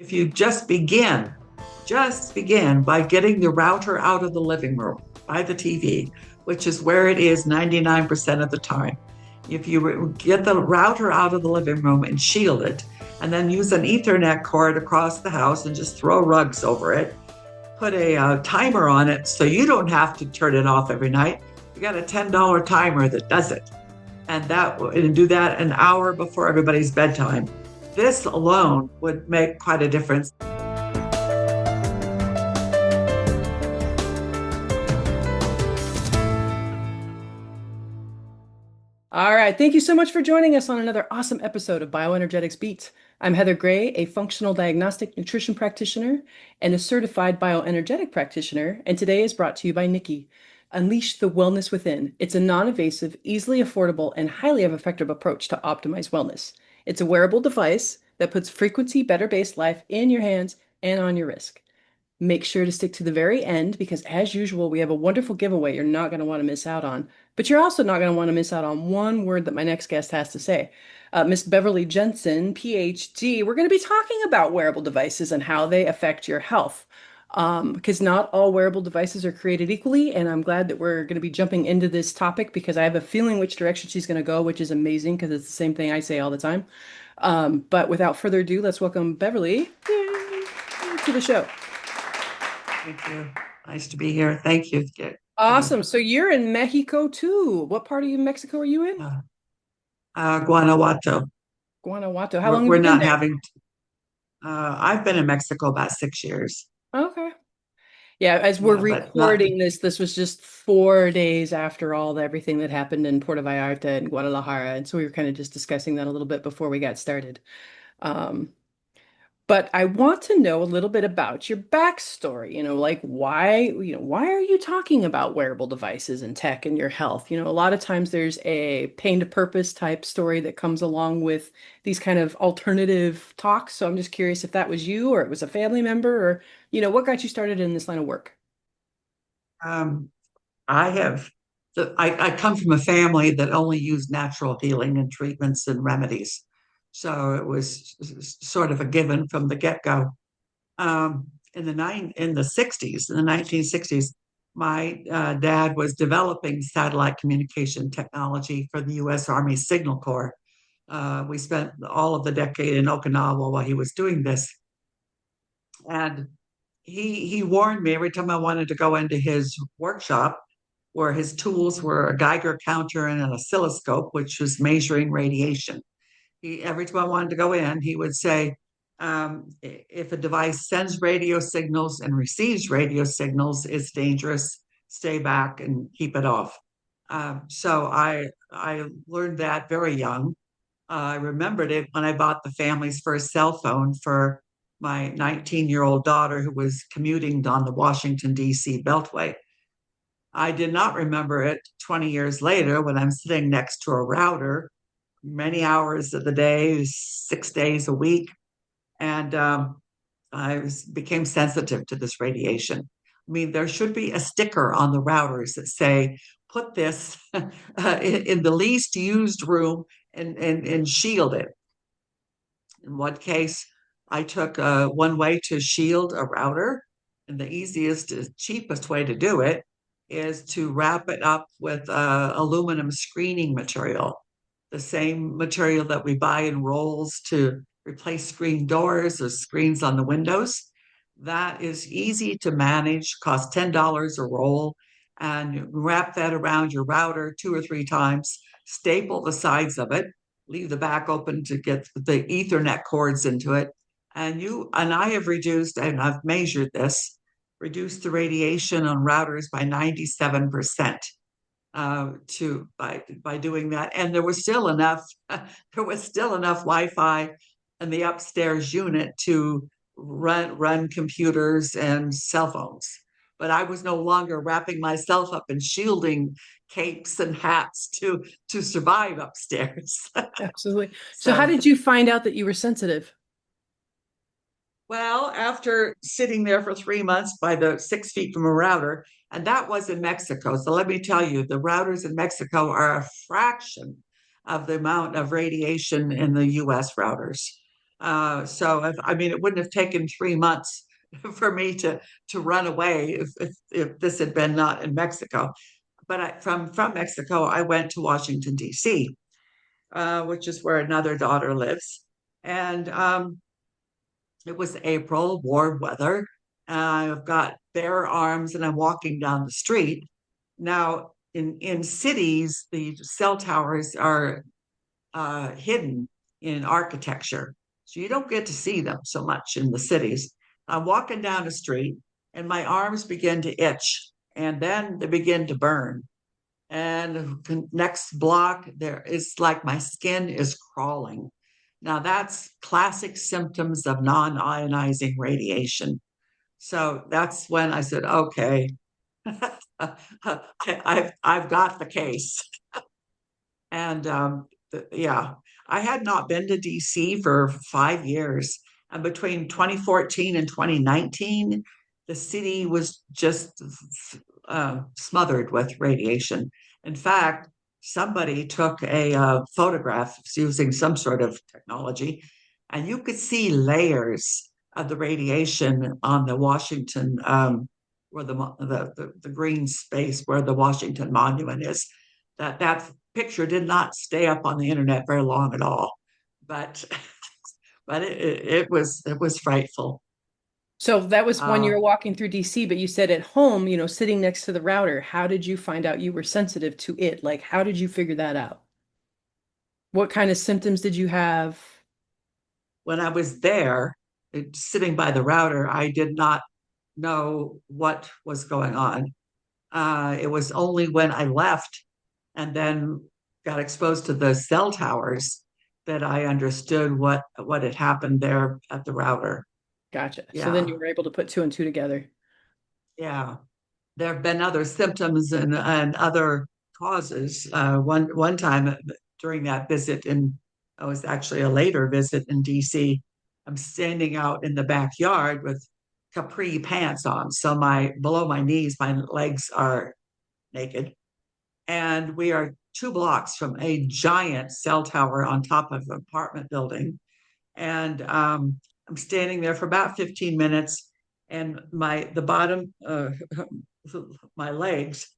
If you just begin by getting the router out of the living room by the TV, which is where it is 99% of the time. If you get the router out of the living room and shield it, and then use an Ethernet cord across the house and just throw rugs over it, put a timer on it so you don't have to turn it off every night. You got a $10 timer that does it. And do that an hour before everybody's bedtime. This alone would make quite a difference. All right. Thank you so much for joining us on another awesome episode of Bioenergetics Beat. I'm Heather Gray, a functional diagnostic nutrition practitioner and a certified bioenergetic practitioner. And today is brought to you by Nikki. Unleash the wellness within. It's a non-invasive, easily affordable, and highly effective approach to optimize wellness. It's a wearable device that puts frequency, better-based life in your hands and on your wrist. Make sure to stick to the very end because, as usual, we have a wonderful giveaway you're not going to want to miss out on. But you're also not going to want to miss out on one word that my next guest has to say. Miss Beverly Jensen, PhD, we're going to be talking about wearable devices and how they affect your health. Because not all wearable devices are created equally, and I'm glad that we're going to be jumping into this topic because I have a feeling which direction she's going to go, which is amazing because it's the same thing I say all the time. But without further ado, let's welcome Beverly to the show. Thank you. Nice to be here. Thank you. Awesome. So you're in Mexico too. What part of Mexico are you in? Guanajuato. Guanajuato. How long We're, have we're you been not there? having, I've been in Mexico about 6 years. Okay. Yeah, as we're Yeah, but not, recording this, this was just 4 days after everything that happened in Puerto Vallarta and Guadalajara. And so we were kind of just discussing that a little bit before we got started. Um, But I want to know a little bit about your backstory, like why are you talking about wearable devices and tech and your health? A lot of times there's a pain to purpose type story that comes along with these kind of alternative talks. So I'm just curious if that was you or it was a family member or, what got you started in this line of work? um, I have, I come from a family that only used natural healing and treatments and remedies. So it was sort of a given from the get-go. In the 60s, in the 1960s, my dad was developing satellite communication technology for the U.S. Army Signal Corps. We spent all of the decade in Okinawa while he was doing this, and he warned me every time I wanted to go into his workshop, where his tools were a Geiger counter and an oscilloscope, which was measuring radiation. Every time I wanted to go in, he would say, if a device sends radio signals and receives radio signals, it's dangerous. Stay back and keep it off. So I learned that very young. I remembered it when I bought the family's first cell phone for my 19-year-old daughter who was commuting on the Washington, D.C. Beltway. I did not remember it 20 years later when I'm sitting next to a router many hours of the day, 6 days a week. And became sensitive to this radiation. I mean, there should be a sticker on the routers that say, put this in the least used room and shield it. In one case, I took one way to shield a router, and the easiest, cheapest way to do it is to wrap it up with aluminum screening material, the same material that we buy in rolls to replace screen doors or screens on the windows. That is easy to manage, costs $10 a roll, and wrap that around your router 2 or 3 times, staple the sides of it, leave the back open to get the Ethernet cords into it. And I have reduced, and I've measured this, reduced the radiation on routers by 97% by doing that. And there was still enough, there was still enough Wi-Fi in the upstairs unit to run computers and cell phones. But I was no longer wrapping myself up in shielding capes and hats to survive upstairs. Absolutely. So how So, did you find out that you were sensitive? well, after sitting there for 3 months by the 6 feet from a router, and that was in Mexico. So let me tell you, the routers in Mexico are a fraction of the amount of radiation in the US routers. I mean, it wouldn't have taken 3 months for me to run away if this had been not in Mexico. But from Mexico, I went to Washington D.C., which is where another daughter lives, and it was April, warm weather. I've got bare arms, and I'm walking down the street. Now, in cities, the cell towers are hidden in architecture. So you don't get to see them so much in the cities. I'm walking down the street and my arms begin to itch and then they begin to burn. And the next block, there is like my skin is crawling. Now, that's classic symptoms of non ionizing radiation. So that's when I said, okay, I've got the case. And yeah, I had not been to DC for 5 years. And between 2014 and 2019, the city was just smothered with radiation. In fact, somebody took a photograph using some sort of technology, and you could see layers of the radiation on the Washington, where the green space where the Washington Monument is. That picture did not stay up on the internet very long at all, but but it was frightful. So that was when you Uh, were walking through DC, but you said at home, sitting next to the router, how did you find out you were sensitive to it? Like, how did you figure that out? What kind of symptoms did you have? when I was there, sitting by the router, I did not know what was going on. It was only when I left and then got exposed to the cell towers that I understood what had happened there at the router. Gotcha. So then Yeah, you were able to put two and two together. yeah. There have been other symptoms and other causes. One time during that visit, and it was actually a later visit in DC, I'm standing out in the backyard with capri pants on, so my below my knees, my legs are naked, and we are 2 blocks from a giant cell tower on top of an apartment building, and I'm standing there for about 15 minutes, and the bottom my legs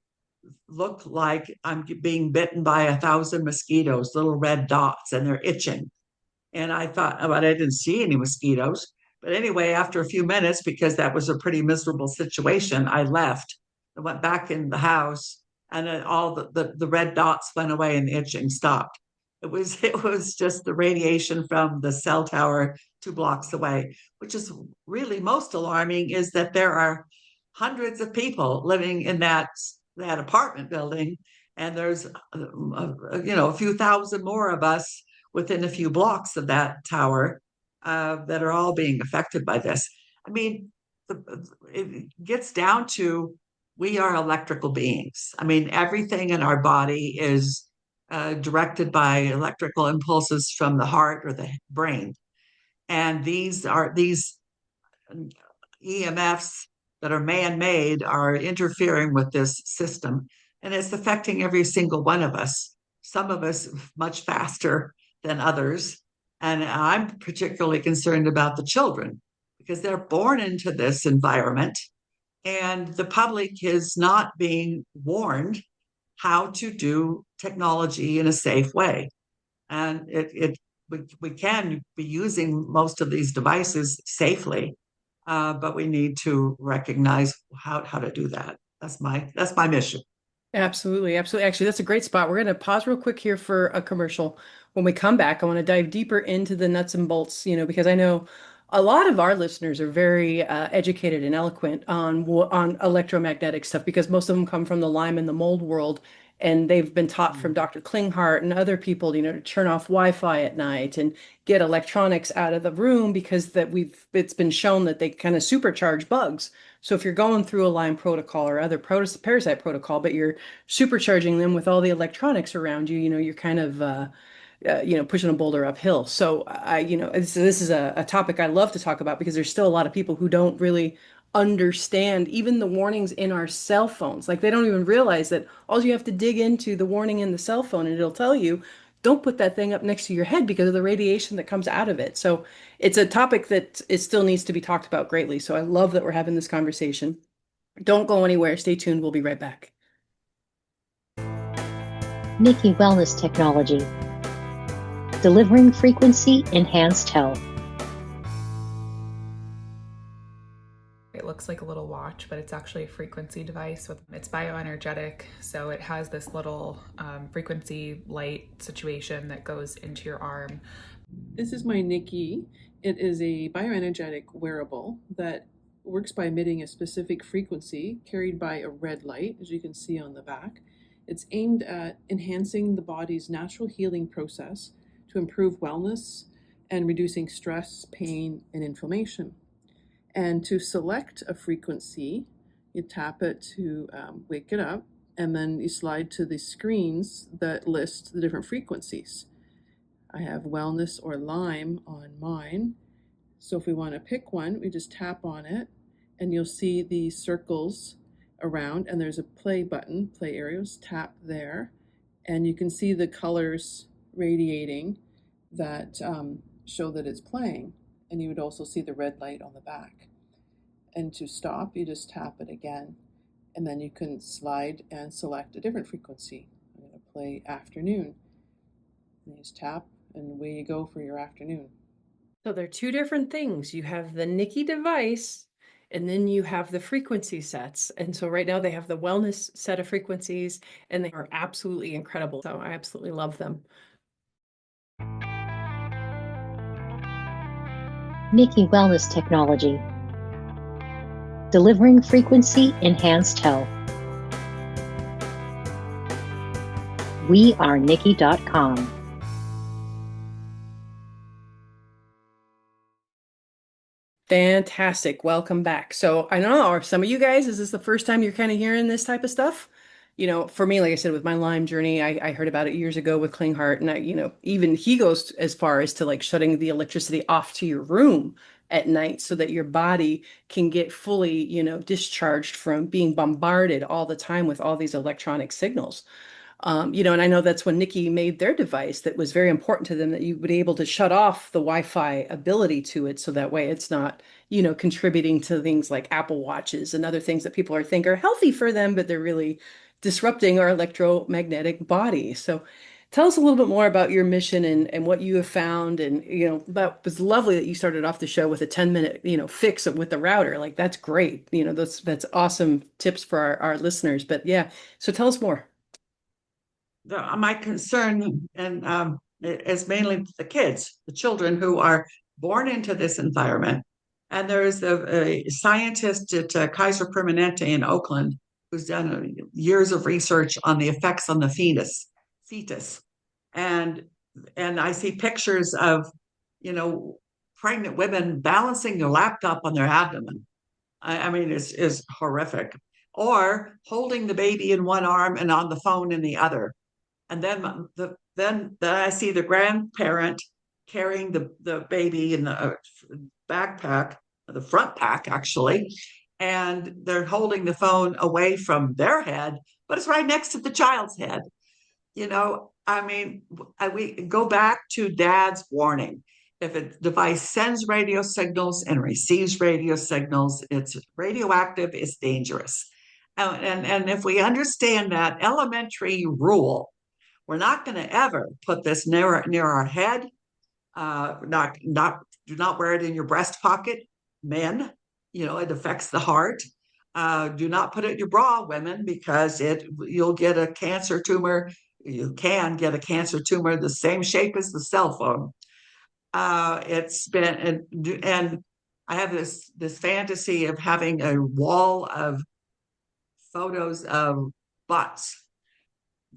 look like I'm being bitten by 1,000 mosquitoes, little red dots, and they're itching. And I thought, oh, but I didn't see any mosquitoes. But anyway, after a few minutes, because that was a pretty miserable situation, I left. I went back in the house, and then all the red dots went away and the itching stopped. It was just the radiation from the cell tower 2 blocks away, which is really most alarming is that there are hundreds of people living in that apartment building, and there's a few thousand more of us within a few blocks of that tower that are all being affected by this. I mean, it gets down to we are electrical beings. I mean, everything in our body is directed by electrical impulses from the heart or the brain. And these EMFs that are man made are interfering with this system. And it's affecting every single one of us, some of us much faster than others. And I'm particularly concerned about the children because they're born into this environment and the public is not being warned how to do technology in a safe way. And we can be using most of these devices safely, but we need to recognize how to do that. That's my mission. Absolutely, absolutely. Actually, that's a great spot. We're going to pause real quick here for a commercial. When we come back, I want to dive deeper into the nuts and bolts, because I know a lot of our listeners are very educated and eloquent on electromagnetic stuff because most of them come from the Lyme and the mold world, and they've been taught from Dr. Klinghardt and other people, to turn off Wi-Fi at night and get electronics out of the room because it's been shown that they kind of supercharge bugs. So if you're going through a Lyme protocol or other parasite protocol, but you're supercharging them with all the electronics around you, you're kind of pushing a boulder uphill. So this is a topic I love to talk about because there's still a lot of people who don't really understand even the warnings in our cell phones. Like they don't even realize that all you have to dig into the warning in the cell phone and it'll tell you don't put that thing up next to your head because of the radiation that comes out of it. So it's a topic that it still needs to be talked about greatly. So I love that we're having this conversation. Don't go anywhere. Stay tuned. We'll be right back. Nikki Wellness Technology, delivering frequency enhanced health. It looks like a little watch, but it's actually a frequency device. It's bioenergetic, so it has this little frequency light situation that goes into your arm. This is my Nikki. It is a bioenergetic wearable that works by emitting a specific frequency carried by a red light, as you can see on the back. It's aimed at enhancing the body's natural healing process to improve wellness and reducing stress, pain, and inflammation. And to select a frequency, you tap it to wake it up, and then you slide to the screens that list the different frequencies. I have wellness or Lyme on mine. So if we want to pick one, we just tap on it, and you'll see the circles around, and there's a play button, play areas, tap there, and you can see the colors radiating that show that it's playing, and you would also see the red light on the back. And to stop, you just tap it again, and then you can slide and select a different frequency. I'm going to play afternoon. And you just tap, and away you go for your afternoon. So they're two different things. You have the Nikki device, and then you have the frequency sets. And so right now they have the wellness set of frequencies, and they are absolutely incredible. So I absolutely love them. Nikki Wellness Technology, delivering frequency enhanced health. We are Nikki.com. Fantastic. Welcome back. So I know, are some of you guys, is this the first time you're kind of hearing this type of stuff? You know, for me, like I said, with my Lyme journey, I heard about it years ago with Klinghardt, and even he goes as far as to like shutting the electricity off to your room at night so that your body can get fully, discharged from being bombarded all the time with all these electronic signals. And I know that's when Nikki made their device that was very important to them, that you would be able to shut off the Wi-Fi ability to it. So that way it's not, contributing to things like Apple Watches and other things that people think are healthy for them, but they're really disrupting our electromagnetic body. So tell us a little bit more about your mission and what you have found. And, that was lovely that you started off the show with a 10-minute, fix with the router. Like, that's great. That's awesome tips for our listeners. But yeah, so tell us more. My concern is mainly the kids, the children who are born into this environment. And there's a scientist at Kaiser Permanente in Oakland who's done years of research on the effects on the fetus. And I see pictures of, pregnant women balancing their laptop on their abdomen. I mean, it's horrific. Or holding the baby in one arm and on the phone in the other. And then I see the grandparent carrying the baby in the backpack, the front pack actually, and they're holding the phone away from their head, but it's right next to the child's head. I mean, we go back to dad's warning. If a device sends radio signals and receives radio signals, it's radioactive, it's dangerous. And if we understand that elementary rule, we're not going to ever put this near our head. Do not wear it in your breast pocket, men. It affects the heart. Do not put it in your bra, women, because you'll get a cancer tumor. You can get a cancer tumor the same shape as the cell phone. It's been and I have this fantasy of having a wall of photos of butts,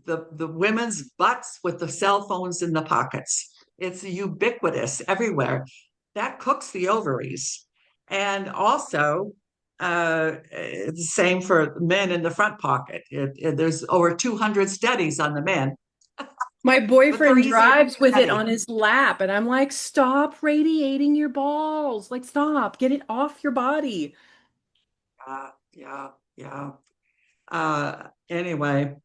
the women's butts with the cell phones in the pockets. It's ubiquitous everywhere. That cooks the ovaries. And also, the same for men in the front pocket. There's over 200 studies on the men. My boyfriend drives with it study. on his lap, and I'm like, stop radiating your balls. Like, stop, get it off your body. Yeah. Anyway,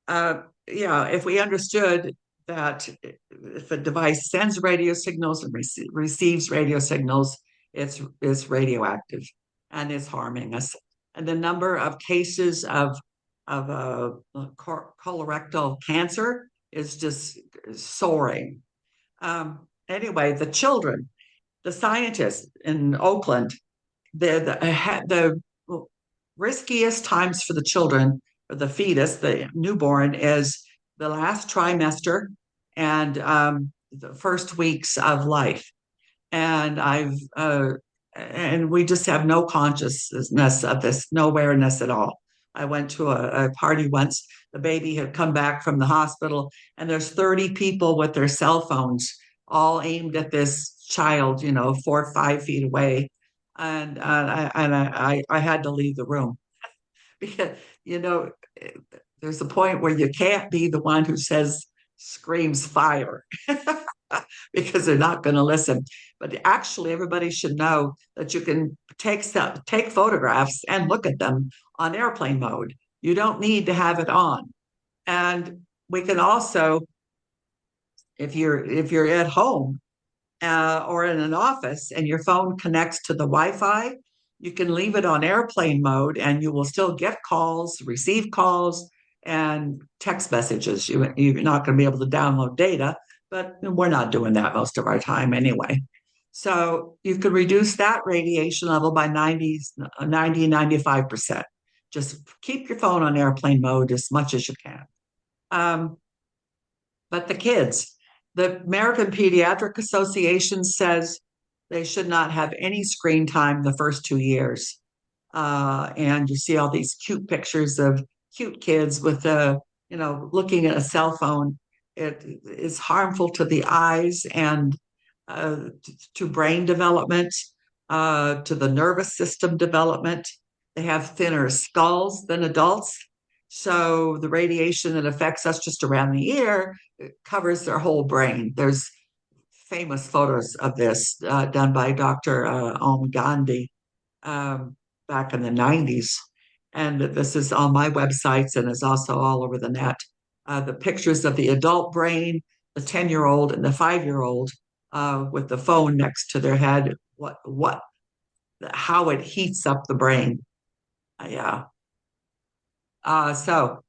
yeah, if we understood that if a device sends radio signals and receives radio signals, it's radioactive and it's harming us. And the number of cases of colorectal cancer is just soaring. Anyway, the children, the scientists in Oakland, the riskiest times for the children, or the fetus, the newborn, is the last trimester and the first weeks of life. And and we just have no consciousness of this, no awareness at all. I went to a party once. The baby had come back from the hospital, and there's 30 people with their cell phones all aimed at this child, 4 or 5 feet away. And I had to leave the room because, you know, there's a point where you can't be the one who screams fire because they're not going to listen. But actually, everybody should know that you can take photographs and look at them on airplane mode. You don't need to have it on. And we can also, if you're at home or in an office and your phone connects to the Wi-Fi, you can leave it on airplane mode and you will still get calls, receive calls, and text messages. You're not going to be able to download data, but we're not doing that most of our time anyway. So you could reduce that radiation level by 95%. Just keep your phone on airplane mode as much as you can. But the kids, the American Pediatric Association says they should not have any screen time the first 2 years. And you see all these cute pictures of cute kids with looking at a cell phone. It is harmful to the eyes and to brain development, to the nervous system development. They have thinner skulls than adults. So the radiation that affects us just around the ear covers their whole brain. There's famous photos of this done by Dr. Om Gandhi back in the 90s. And this is on my websites and is also all over the net. The pictures of the adult brain, the 10-year-old and the 5-year-old with the phone next to their head, how it heats up the brain. Yeah. So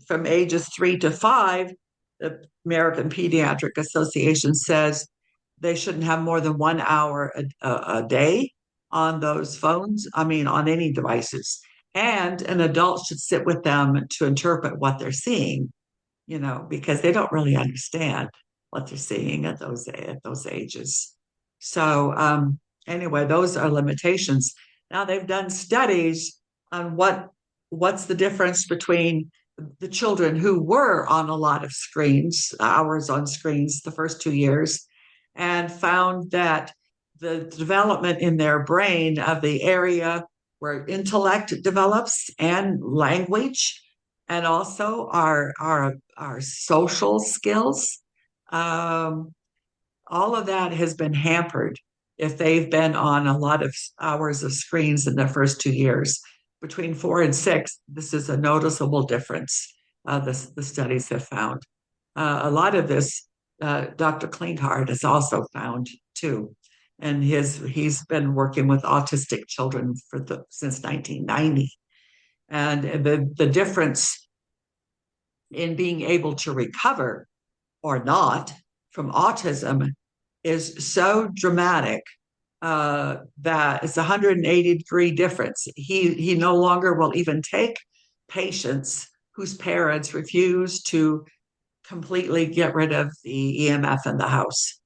from ages 3 to 5, the American Pediatric Association says they shouldn't have more than 1 hour a day on those phones. I mean, on any devices. And an adult should sit with them to interpret what they're seeing, because they don't really understand what they're seeing at those ages. So anyway, those are limitations. Now they've done studies on what's the difference between the children who were on a lot of hours on screens the first 2 years, and found that the development in their brain of the area where intellect develops and language, and also our social skills, all of that has been hampered if they've been on a lot of hours of screens in the first 2 years. Between 4 and 6, this is a noticeable difference. The studies have found. A lot of this, Dr. Kleinhardt has also found too. And he's been working with autistic children since 1990. And the difference in being able to recover or not from autism is so dramatic that it's a 180-degree difference. He no longer will even take patients whose parents refuse to completely get rid of the EMF in the house.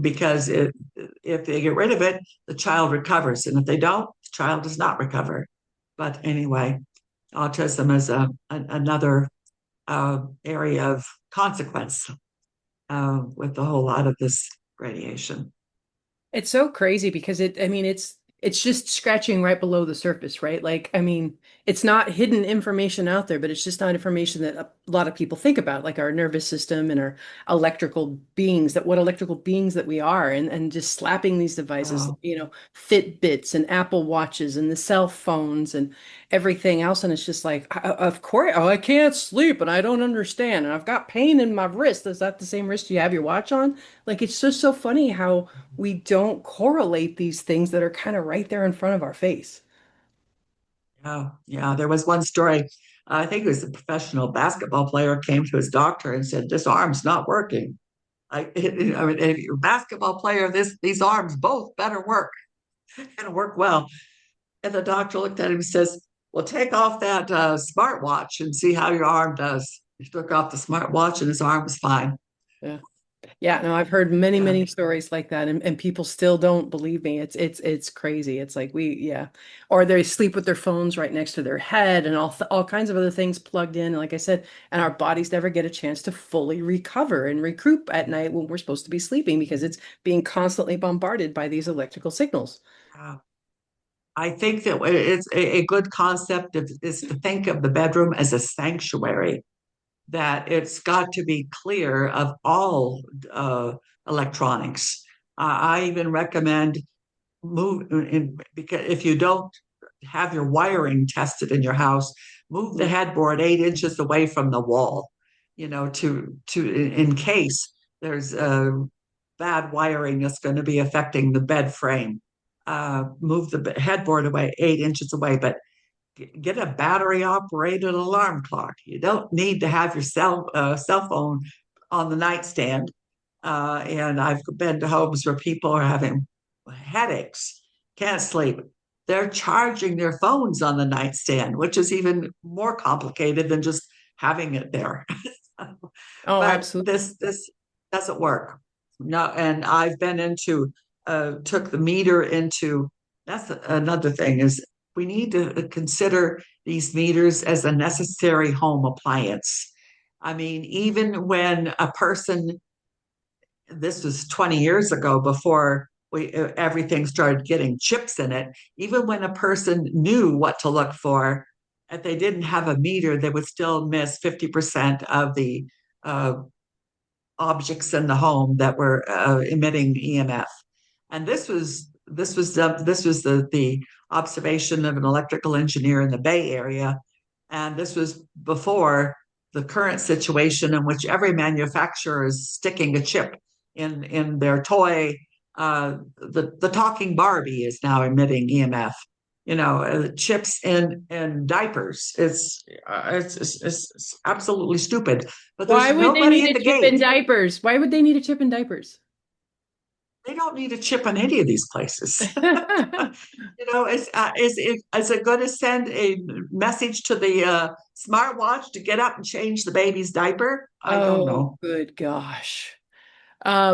Because if they get rid of it, the child recovers. And if they don't, the child does not recover. But anyway, autism is another area of consequence with a whole lot of this radiation. It's so crazy because it's just scratching right below the surface, right? Like, I mean, it's not hidden information out there, but it's just not information that a lot of people think about, like our nervous system and our electrical beings, that what electrical beings that we are, and just slapping these devices, uh, Fitbits and Apple Watches and the cell phones and everything else. And it's just like, of course, oh, I can't sleep and I don't understand. And I've got pain in my wrist. Is that the same wrist you have your watch on? Like, it's just so funny how we don't correlate these things that are kind of right there in front of our face. yeah, yeah. There was one story. I think it was a professional basketball player came to his doctor and said, "This arm's not working." I mean, if you're a basketball player, these arms both better work and work well. And the doctor looked at him and says, "Well, take off that smartwatch and see how your arm does." He took off the smartwatch and his arm was fine. Yeah. Yeah, no, I've heard many, Yeah. many stories like that, and people still don't believe me. It's crazy. It's like yeah. Or they sleep with their phones right next to their head and all kinds of other things plugged in. And like I said, and our bodies never get a chance to fully recover and recoup at night when we're supposed to be sleeping because it's being constantly bombarded by these electrical signals. Yeah. I think that it's a good concept is to think of the bedroom as a sanctuary, that it's got to be clear of all electronics. I even recommend move in because if you don't have your wiring tested in your house, move the headboard 8 inches away from the wall, to in case there's bad wiring that's going to be affecting the bed frame. Move the headboard away 8 inches away, but get a battery operated alarm clock. You don't need to have your cell phone on the nightstand. And I've been to homes where people are having headaches, can't sleep. They're charging their phones on the nightstand, which is even more complicated than just having it there. Oh, But absolutely. this doesn't work. No, and I've been into took the meter into that's another thing is we need to consider these meters as a necessary home appliance. I mean, even when a person, this was 20 years ago before we everything started getting chips in it, even when a person knew what to look for, if they didn't have a meter, they would still miss 50% of the uh, objects in the home that were emitting EMF. And this was the observation of an electrical engineer in the Bay Area, and this was before the current situation in which every manufacturer is sticking a chip in their toy. The talking Barbie is now emitting EMF. Chips in diapers. It's absolutely stupid. But Why there's would they nobody need at a the chip in gate. diapers? Why would they need a chip in diapers? They don't need a chip in any of these places. Is it going to send a message to the smartwatch to get up and change the baby's diaper? I don't Oh, know. good gosh.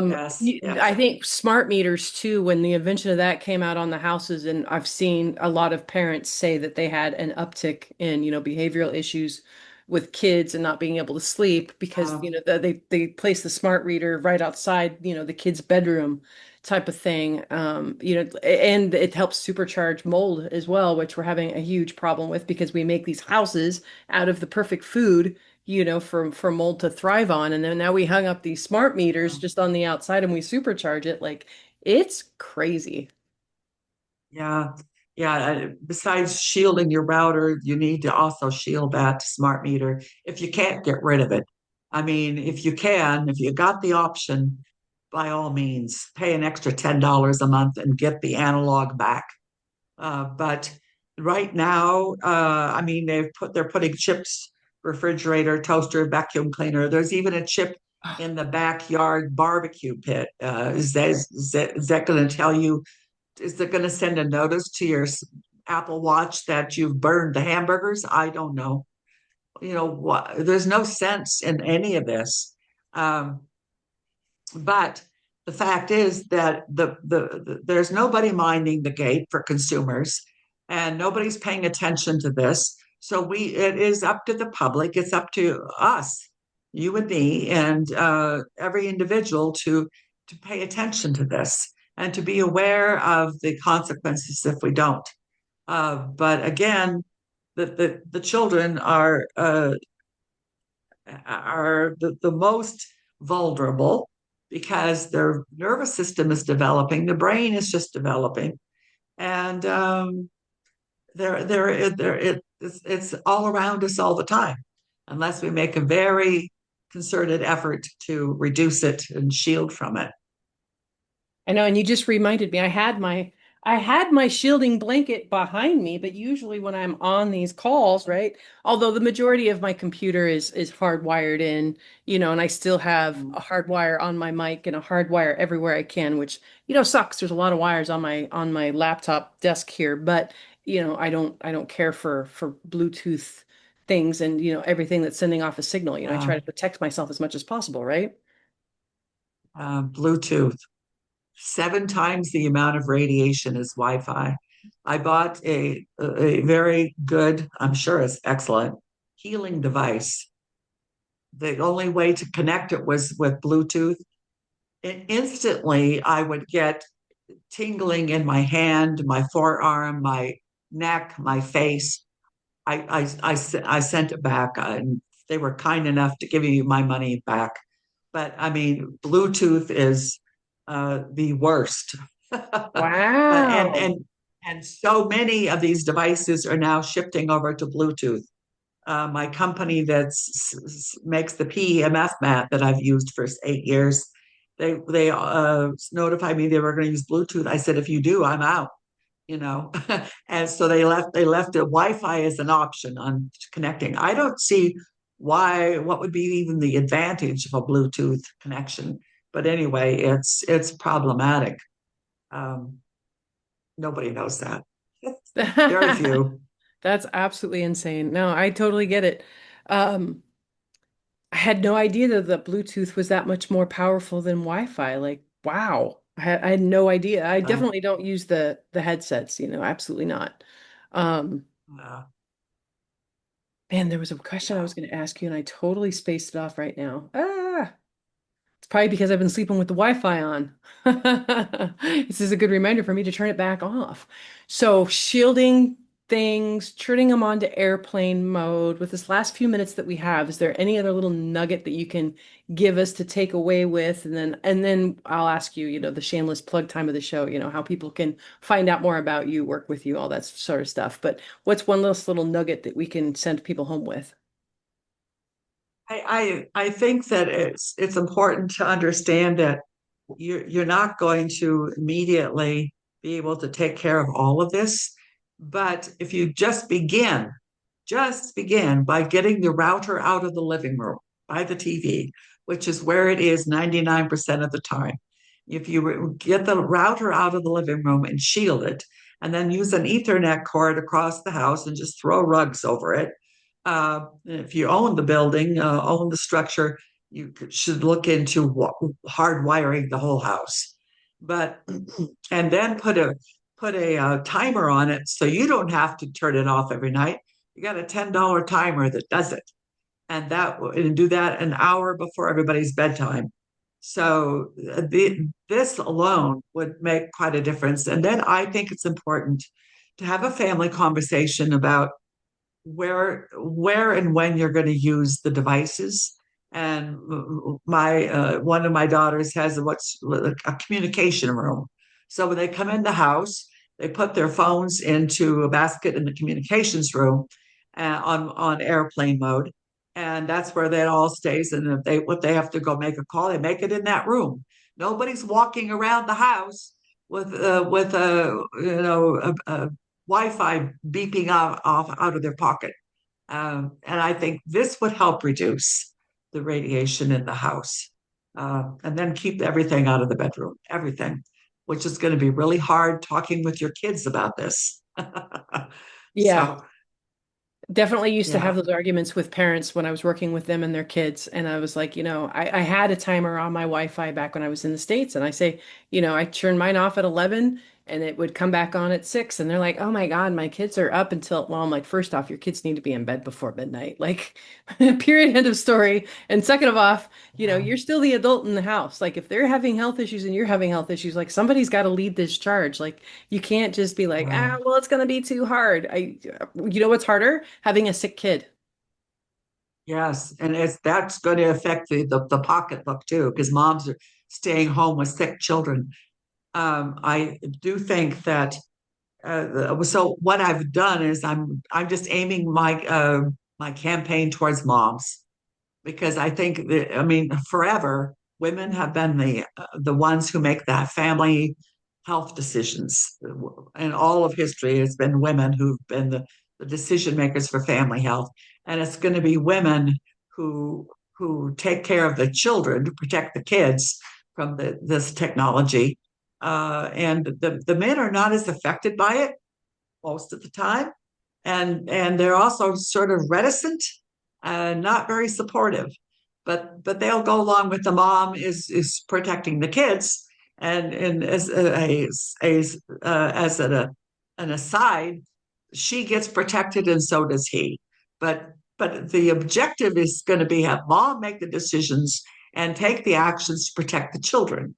Yes, I yes. think smart meters too, when the invention of that came out on the houses, and I've seen a lot of parents say that they had an uptick in, behavioral issues with kids and not being able to sleep because, Um, they place the smart reader right outside, the kid's bedroom type of thing. And it helps supercharge mold as well, which we're having a huge problem with because we make these houses out of the perfect food for mold to thrive on. And then now we hung up these smart meters just on the outside and we supercharge it. Like it's crazy. Yeah, yeah. Besides shielding your router, you need to also shield that smart meter if you can't get rid of it. I mean, if you can, if you got the option, by all means, pay an extra $10 a month and get the analog back. But right now, I mean, they're putting chips, refrigerator, toaster, vacuum cleaner. There's even a chip in the backyard barbecue pit. Is that going to tell you? Is it going to send a notice to your Apple Watch that you've burned the hamburgers? I don't know. What? There's no sense in any of this. Um, but the fact is that there's nobody minding the gate for consumers, and nobody's paying attention to this. So it is up to the public. It's up to us, you and me, and every individual to pay attention to this and to be aware of the consequences if we don't. But again, the children are the most vulnerable because their nervous system is developing, the brain is just developing, and it's all around us all the time, unless we make a very concerted effort to reduce it and shield from it. I know, and you just reminded me. I had my shielding blanket behind me, but usually when I'm on these calls, right? Although the majority of my computer is hardwired in, and I still have a hard wire on my mic and a hard wire everywhere I can, which, sucks. There's a lot of wires on my laptop desk here, but I don't care for Bluetooth things and everything that's sending off a signal. I Uh, try to protect myself as much as possible, right? Bluetooth, 7 times the amount of radiation as Wi-Fi. I bought a very good, I'm sure it's excellent, healing device. The only way to connect it was with Bluetooth. And instantly, I would get tingling in my hand, my forearm, my neck, my face. I sent it back, and they were kind enough to give me my money back. But I mean, Bluetooth is the worst. and Wow. and and so many of these devices are now shifting over to Bluetooth. My company that makes the PEMF mat that I've used for 8 years, they notified me they were going to use Bluetooth. I said, if you do, I'm out. You know, and so they left the Wi-Fi as an option on connecting. I don't see what would be even the advantage of a Bluetooth connection. But anyway, it's problematic. Um, Nobody knows that. Very few. That's absolutely insane. No, I totally get it. Um, I had no idea that the Bluetooth was that much more powerful than Wi-Fi. Like, wow. I had no idea. I I, definitely don't use the headsets, absolutely not. Um, uh, Man, there was a question I yeah. was going to ask you and I totally spaced it off right now. It's probably because I've been sleeping with the Wi-Fi on. This is a good reminder for me to turn it back off. So, shielding things, turning them on to airplane mode. With this last few minutes that we have, is there any other little nugget that you can give us to take away with? And then I'll ask you, the shameless plug time of the show, how people can find out more about you, work with you, all that sort of stuff. But what's one last little nugget that we can send people home with? I think that it's important to understand that you're not going to immediately be able to take care of all of this. But if you just begin by getting the router out of the living room by the TV, which is where it is 99% of the time. If you get the router out of the living room and shield it, and then use an Ethernet cord across the house and just throw rugs over it. If you own the building, own the structure, you should look into hardwiring the whole house. But and then put a timer on it so you don't have to turn it off every night. You got a $10 timer that does it, and do that an hour before everybody's bedtime. So this alone would make quite a difference. And then I think it's important to have a family conversation about where and when you're going to use the devices. And my one of my daughters has what's a communication room. So when they come in the house, they put their phones into a basket in the communications room on airplane mode, and that's where that all stays. And if they have to go make a call, they make it in that room. Nobody's walking around the house with a Wi-Fi beeping out of their pocket. And I think this would help reduce the radiation in the house. And then keep everything out of the bedroom, everything, which is going to be really hard talking with your kids about this. Yeah. So, Definitely used to have yeah. those arguments with parents when I was working with them and their kids. And I was like, I had a timer on my Wi-Fi back when I was in the States. And I say, I turn mine off at 11. and it would come back on at 6, and they're like, oh my God, my kids are up until, well, I'm like, first off, your kids need to be in bed before midnight. Like, period, end of story. And second of off, Yeah. you're still the adult in the house. Like, if they're having health issues and you're having health issues, like, somebody's got to lead this charge. Like, you can't just be like, Yeah. well, it's going to be too hard. You know what's harder? Having a sick kid. Yes, and that's going to affect the pocketbook too, because moms are staying home with sick children. I do think that so what I've done is I'm just aiming my campaign towards moms because I think that, I mean, forever women have been the ones who make that family health decisions. In all of history, it's been women who've been the decision makers for family health, and it's going to be women who take care of the children to protect the kids from this technology. And the men are not as affected by it most of the time, and they're also sort of reticent and not very supportive. But they'll go along with the mom is protecting the kids, and as an aside, she gets protected and so does he. But the objective is going to be have mom make the decisions and take the actions to protect the children,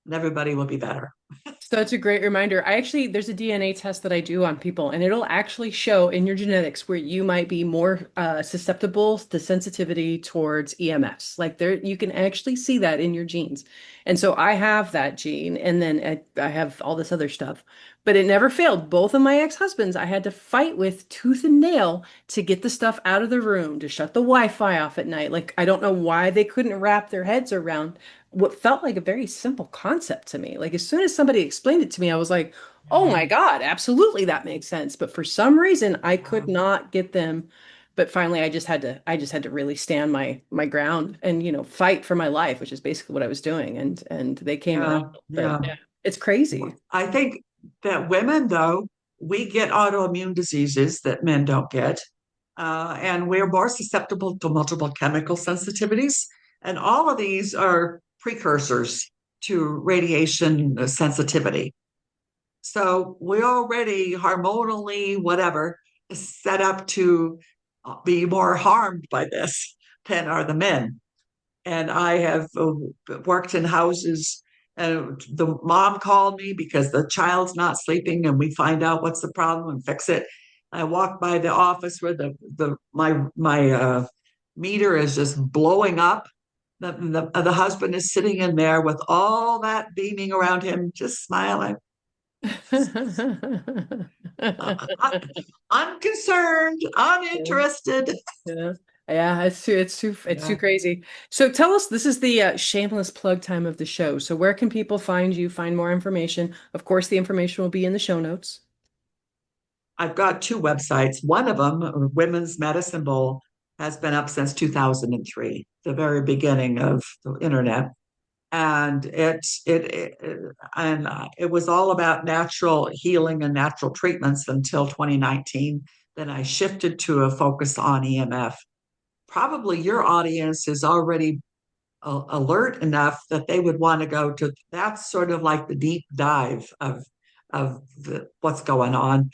and everybody will be better. Such a great reminder. There's a DNA test that I do on people, and it'll actually show in your genetics where you might be more susceptible to sensitivity towards EMFs. Like there, you can actually see that in your genes. And so I have that gene, and then I have all this other stuff, but it never failed. Both of my ex-husbands, I had to fight with tooth and nail to get the stuff out of the room, to shut the Wi-Fi off at night. Like I don't know why they couldn't wrap their heads around what felt like a very simple concept to me. Like as soon as somebody explained it to me, I was like, oh my God, absolutely that makes sense. But for some reason, I could not get them. But finally, I just had to really stand my ground and, fight for my life, which is basically what I was doing. And they came and Yeah, helped. But yeah. yeah, it's crazy. I think that women, though, we get autoimmune diseases that men don't get, and we're more susceptible to multiple chemical sensitivities. And all of these are precursors to radiation sensitivity. So we're already hormonally, whatever, set up to be more harmed by this than are the men. And I have worked in houses, and the mom called me because the child's not sleeping, and we find out what's the problem and fix it. I walk by the office where my meter is just blowing up. The husband is sitting in there with all that beaming around him, just smiling, unconcerned, uninterested. Yeah. Yeah, it's too Yeah. crazy. So tell us, this is the shameless plug time of the show. So where can people find you, find more information? Of course, the information will be in the show notes. I've got two websites. One of them, Women's Medicine Bowl, has been up since 2003, the very beginning of the internet. And it was all about natural healing and natural treatments until 2019. Then I shifted to a focus on EMF. Probably your audience is already alert enough that they would want to go to. That's sort of like the deep dive of what's going on.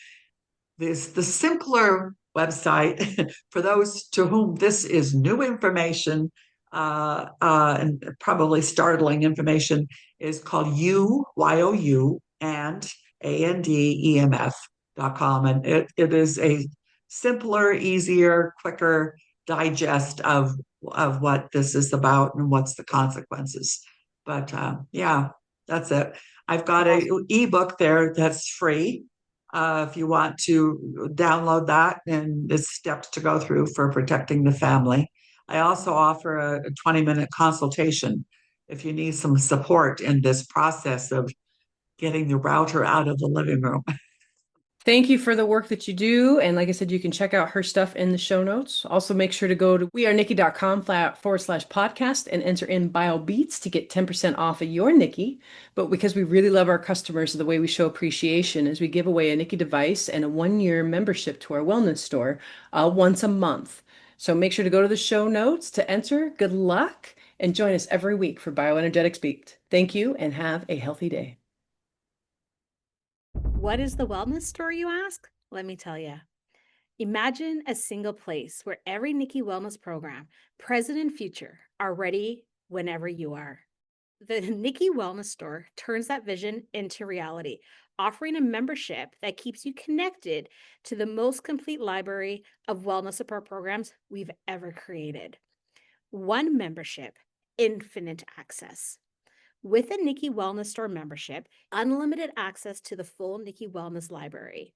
This the simpler website for those to whom this is new information, and probably startling information, is called YOU and ANDEMF.com. And it is a simpler, easier, quicker digest of what this is about and what's the consequences. But yeah, that's it. I've got a ebook there that's free, if you want to download that, and it's steps to go through for protecting the family. I also offer a 20-minute consultation if you need some support in this process of getting the router out of the living room. Thank you for the work that you do. And like I said, you can check out her stuff in the show notes. Also, make sure to go to wearenikki.com/podcast and enter in BioBeats to get 10% off of your Nikki. But because we really love our customers, the way we show appreciation is we give away a Nikki device and a 1-year membership to our wellness store once a month. So make sure to go to the show notes to enter. Good luck and join us every week for Bioenergetics Beat. Thank you and have a healthy day. What is the wellness store, you ask? Let me tell you. Imagine a single place where every Nikki Wellness program, present and future, are ready whenever you are. The Nikki Wellness Store turns that vision into reality, offering a membership that keeps you connected to the most complete library of wellness support programs we've ever created. One membership, infinite access. With a Nikki Wellness Store membership, unlimited access to the full Nikki Wellness library,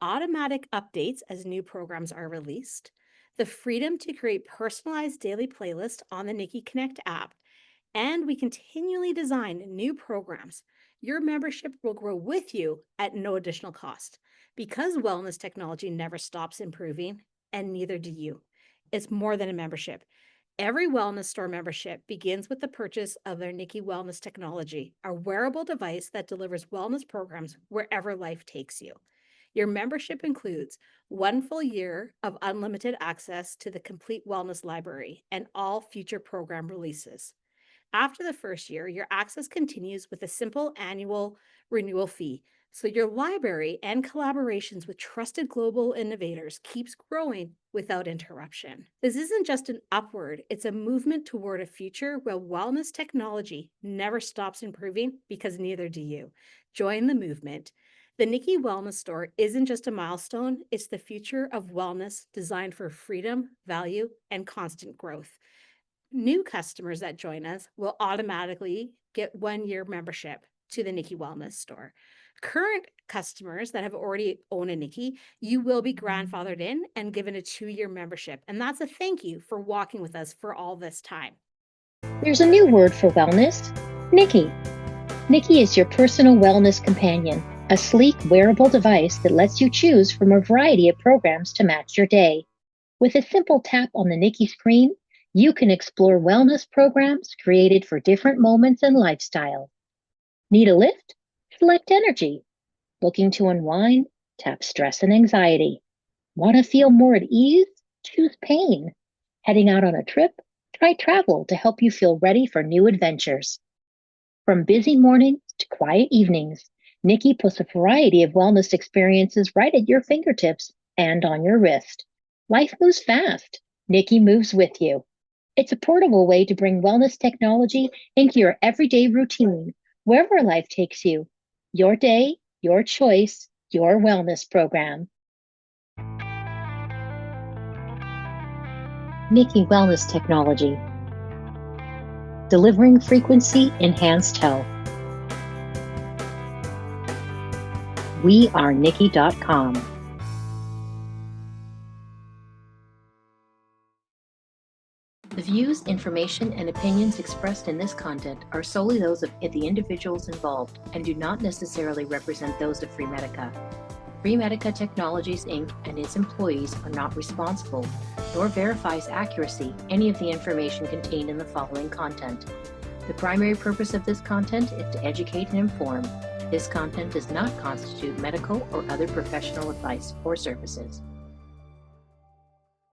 automatic updates as new programs are released, the freedom to create personalized daily playlists on the Nikki Connect app, and we continually design new programs. Your membership will grow with you at no additional cost. Because wellness technology never stops improving, and neither do you. It's more than a membership. Every wellness store membership begins with the purchase of their Nikki Wellness Technology, a wearable device that delivers wellness programs wherever life takes you. Your membership includes 1 full year of unlimited access to the complete wellness library and all future program releases. After the first year, your access continues with a simple annual renewal fee, so your library and collaborations with trusted global innovators keeps growing without interruption. This isn't just an upward, it's a movement toward a future where wellness technology never stops improving, because neither do you. Join the movement. The Nikki Wellness Store isn't just a milestone, it's the future of wellness designed for freedom, value, and constant growth. New customers that join us will automatically get 1 year membership to the Nikki Wellness Store. Current customers that have already owned a Nikki, you will be grandfathered in and given a 2-year membership. And that's a thank you for walking with us for all this time. There's a new word for wellness, Nikki. Nikki is your personal wellness companion, a sleek wearable device that lets you choose from a variety of programs to match your day. With a simple tap on the Nikki screen, you can explore wellness programs created for different moments and lifestyle. Need a lift? Select energy. Looking to unwind? Tap stress and anxiety. Want to feel more at ease? Choose pain. Heading out on a trip? Try travel to help you feel ready for new adventures. From busy mornings to quiet evenings, Nikki puts a variety of wellness experiences right at your fingertips and on your wrist. Life moves fast. Nikki moves with you. It's a portable way to bring wellness technology into your everyday routine, wherever life takes you. Your day, your choice, your wellness program. Nikki Wellness Technology. Delivering frequency enhanced health. We are Nikki.com. The views, information, and opinions expressed in this content are solely those of the individuals involved and do not necessarily represent those of Freemedica. Freemedica Technologies, Inc. and its employees are not responsible, nor verifies accuracy any of the information contained in the following content. The primary purpose of this content is to educate and inform. This content does not constitute medical or other professional advice or services.